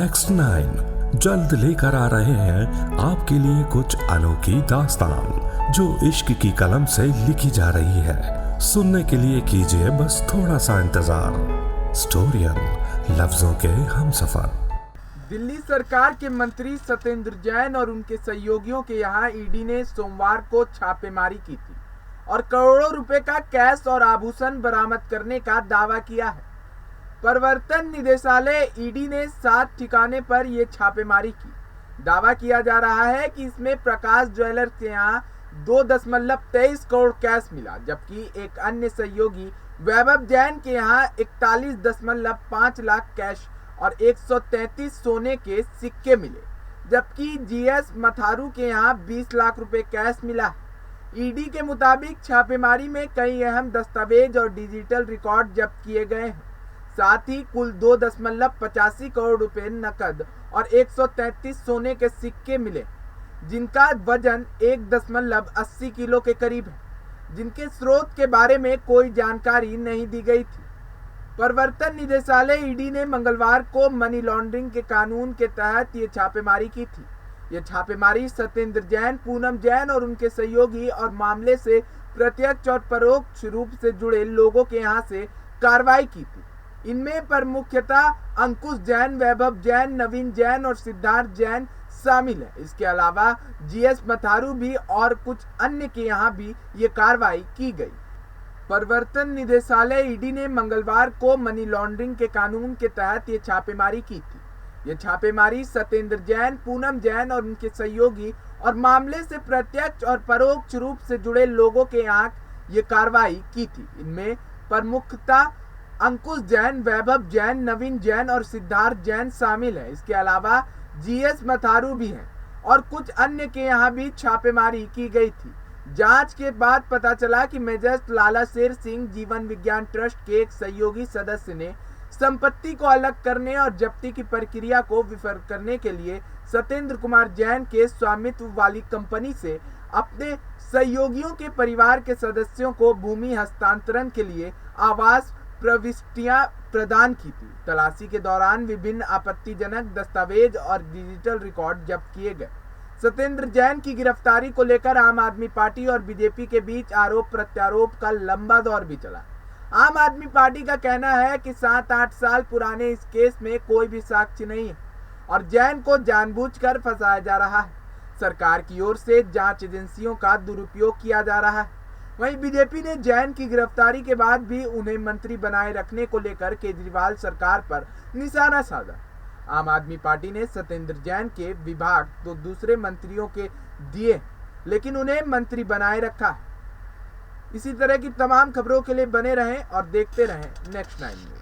Next 9 जल्द लेकर आ रहे हैं आपके लिए कुछ अनोखी दास्तान जो इश्क की कलम से लिखी जा रही है। सुनने के लिए कीजिए बस थोड़ा सा इंतजार। स्टोरियन लफ्जों के हमसफर। दिल्ली सरकार के मंत्री सत्येंद्र जैन और उनके सहयोगियों के यहाँ ईडी ने सोमवार को छापेमारी की थी और करोड़ों रुपए का कैश और आभूषण बरामद करने का दावा किया है। प्रवर्तन निदेशालय ईडी ने 7 ठिकाने पर यह छापेमारी की। दावा किया जा रहा है कि इसमें प्रकाश ज्वेलर्स के यहाँ 2.23 करोड़ कैश मिला, जबकि एक अन्य सहयोगी वैभव जैन के यहाँ 41.5 लाख कैश और 133 सोने के सिक्के मिले, जबकि जीएस मथारू के यहाँ 20 लाख रुपए कैश मिला है। ईडी के मुताबिक छापेमारी में कई अहम दस्तावेज और डिजिटल रिकॉर्ड जब्त किए गए हैं। साथ ही कुल 2.85 करोड़ रुपए नकद और 133 सोने के सिक्के मिले, जिनका वजन 1.80 किलो के करीब है, जिनके स्रोत के बारे में कोई जानकारी नहीं दी गई थी। प्रवर्तन निदेशालय ईडी ने मंगलवार को मनी लॉन्ड्रिंग के कानून के तहत ये छापेमारी की थी। ये छापेमारी सत्येंद्र जैन, पूनम जैन और उनके सहयोगी और मामले से प्रत्यक्ष और परोक्ष रूप से जुड़े लोगों के यहाँ से कार्रवाई की थी। इनमें मुख्यतः अंकुश जैन, वैभव जैन, नवीन जैन और सिद्धार्थ जैन शामिल है। इसके अलावा जीएस मथारू भी और कुछ अन्य के यहाँ भी ये कार्रवाई की गई। प्रवर्तन निदेशालय ईडी ने मंगलवार को मनी लॉन्ड्रिंग के कानून के तहत ये छापेमारी की थी। ये छापेमारी सत्येंद्र जैन, पूनम जैन और उनके सहयोगी और मामले से प्रत्यक्ष और परोक्ष रूप से जुड़े लोगों के यहाँ ये कार्रवाई की थी। इनमें प्रमुखतः अंकुश जैन, वैभव जैन, नवीन जैन और सिद्धार्थ जैन शामिल है। इसके अलावा जीएस मथारू भी हैं और कुछ अन्य के यहाँ भी छापेमारी की गई थी। जांच के बाद पता चला कि मेजर लाला शेर सिंह जीवन विज्ञान ट्रस्ट के एक सहयोगी सदस्य ने संपत्ति को अलग करने और जब्ती की प्रक्रिया को विफल करने के लिए सत्येंद्र कुमार जैन के स्वामित्व वाली कंपनी से अपने सहयोगियों के परिवार के सदस्यों को भूमि हस्तांतरण के लिए आवास प्रविष्टियां प्रदान की थी। तलाशी के दौरान विभिन्न आपत्तिजनक दस्तावेज और डिजिटल रिकॉर्ड जब्त किए गए। सत्येंद्र जैन की गिरफ्तारी को लेकर आम आदमी पार्टी और बीजेपी के बीच आरोप प्रत्यारोप का लंबा दौर भी चला। आम आदमी पार्टी का कहना है कि 7-8 साल पुराने इस केस में कोई भी साक्ष्य नहीं है और जैन को जानबूझकर फंसाया जा रहा है। सरकार की ओर से जांच एजेंसियों का दुरुपयोग किया जा रहा है। वहीं बीजेपी ने जैन की गिरफ्तारी के बाद भी उन्हें मंत्री बनाए रखने को लेकर केजरीवाल सरकार पर निशाना साधा। आम आदमी पार्टी ने सत्येंद्र जैन के विभाग तो दूसरे मंत्रियों के दिए, लेकिन उन्हें मंत्री बनाए रखा है। इसी तरह की तमाम खबरों के लिए बने रहें और देखते रहें नेक्स्ट 9 न्यूज़।